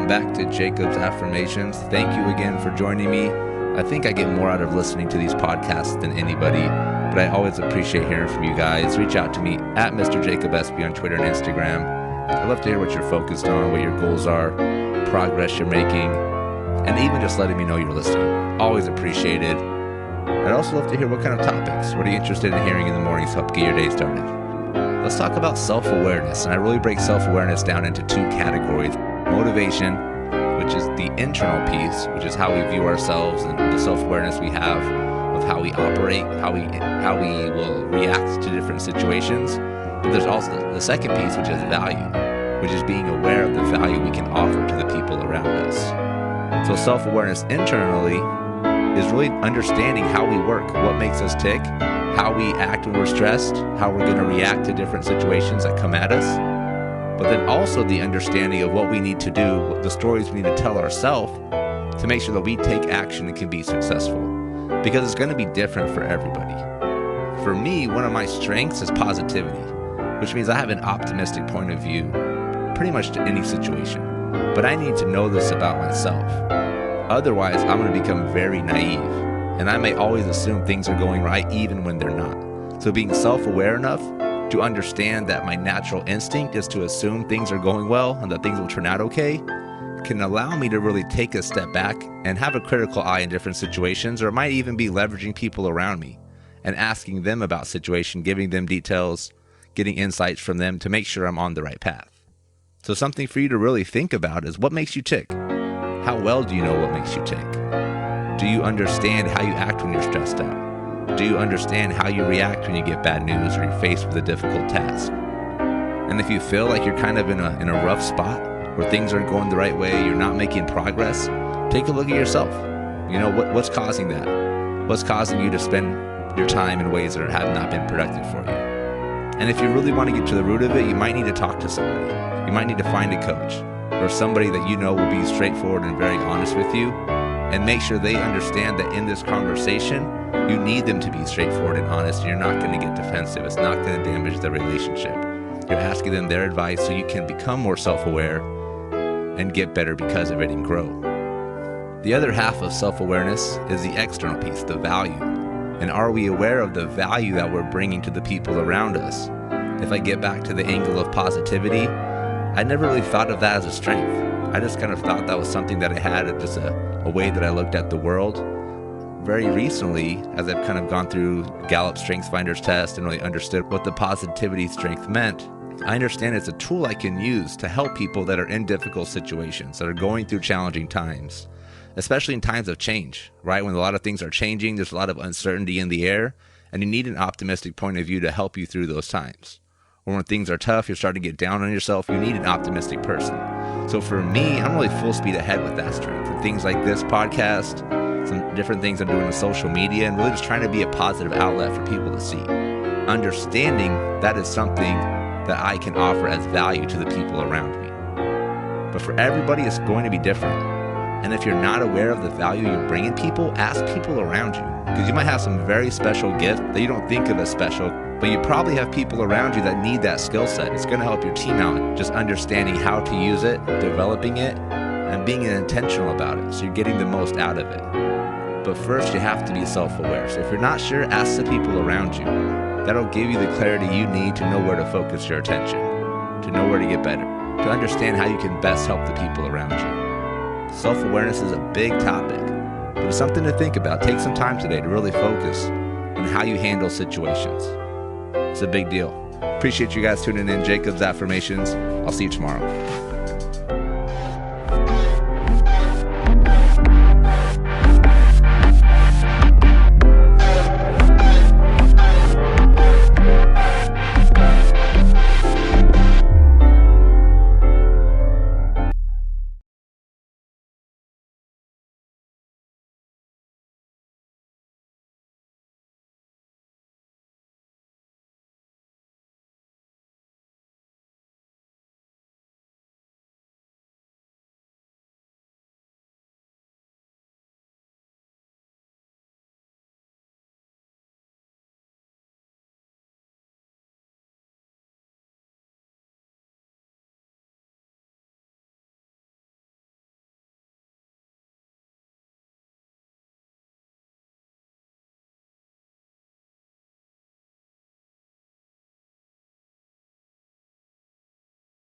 Welcome back to Jacob's Affirmations. Thank you again for joining me. I think I get more out of listening to these podcasts than anybody, but I always appreciate hearing from you guys. Reach out to me at Mr. Jacob SB on Twitter and Instagram. I'd love to hear what you're focused on, what your goals are, progress you're making, and even just letting me know you're listening. Always appreciated. I'd also love to hear what kind of topics. What are you interested in hearing in the mornings to help get your day started? Let's talk about self-awareness, and I really break self-awareness down into two categories. Motivation, which is the internal piece, which is how we view ourselves and the self-awareness we have of how we operate, how we will react to different situations. But there's also the second piece, which is value, which is being aware of the value we can offer to the people around us. So self-awareness internally is really understanding how we work, what makes us tick, how we act when we're stressed, how we're going to react to different situations that come at us. But then also the understanding of what we need to do, the stories we need to tell ourselves to make sure that we take action and can be successful. Because it's going to be different for everybody. For me, one of my strengths is positivity, which means I have an optimistic point of view pretty much to any situation. But I need to know this about myself. Otherwise, I'm going to become very naive, and I may always assume things are going right even when they're not. So being self-aware enough to understand that my natural instinct is to assume things are going well and that things will turn out okay can allow me to really take a step back and have a critical eye in different situations, or it might even be leveraging people around me and asking them about situation, giving them details, getting insights from them to make sure I'm on the right path. So something for you to really think about is what makes you tick? How well do you know what makes you tick? Do you understand how you act when you're stressed out? Do you understand how you react when you get bad news or you're faced with a difficult task? And if you feel like you're kind of in a rough spot where things aren't going the right way, you're not making progress, take a look at yourself. You know, what's causing that? What's causing you to spend your time in ways that have not been productive for you? And if you really want to get to the root of it, you might need to talk to somebody. You might need to find a coach or somebody that you know will be straightforward and very honest with you, and make sure they understand that in this conversation, you need them to be straightforward and honest. You're not going to get defensive. It's not going to damage the relationship. You're asking them their advice so you can become more self-aware and get better because of it and grow. The other half of self-awareness is the external piece, the value. And are we aware of the value that we're bringing to the people around us? If I get back to the angle of positivity, I never really thought of that as a strength. I just kind of thought that was something that I had, just a way that I looked at the world. Very recently, as I've kind of gone through Gallup Strengths Finders test and really understood what the positivity strength meant, I understand it's a tool I can use to help people that are in difficult situations, that are going through challenging times, especially in times of change, right? When a lot of things are changing, there's a lot of uncertainty in the air, and you need an optimistic point of view to help you through those times. Or when things are tough, you're starting to get down on yourself, you need an optimistic person. So for me, I'm really full speed ahead with that strength. And things like this podcast, some different things I'm doing on social media, and really just trying to be a positive outlet for people to see. Understanding that is something that I can offer as value to the people around me. But for everybody, it's going to be different. And if you're not aware of the value you're bringing people, ask people around you. Because you might have some very special gift that you don't think of as special, but you probably have people around you that need that skill set. It's going to help your team out, just understanding how to use it, developing it, and being intentional about it, so you're getting the most out of it. But first, you have to be self-aware. So if you're not sure, ask the people around you. That'll give you the clarity you need to know where to focus your attention, to know where to get better, to understand how you can best help the people around you. Self-awareness is a big topic, but it's something to think about. Take some time today to really focus on how you handle situations. It's a big deal. Appreciate you guys tuning in. Jacob's Affirmations. I'll see you tomorrow.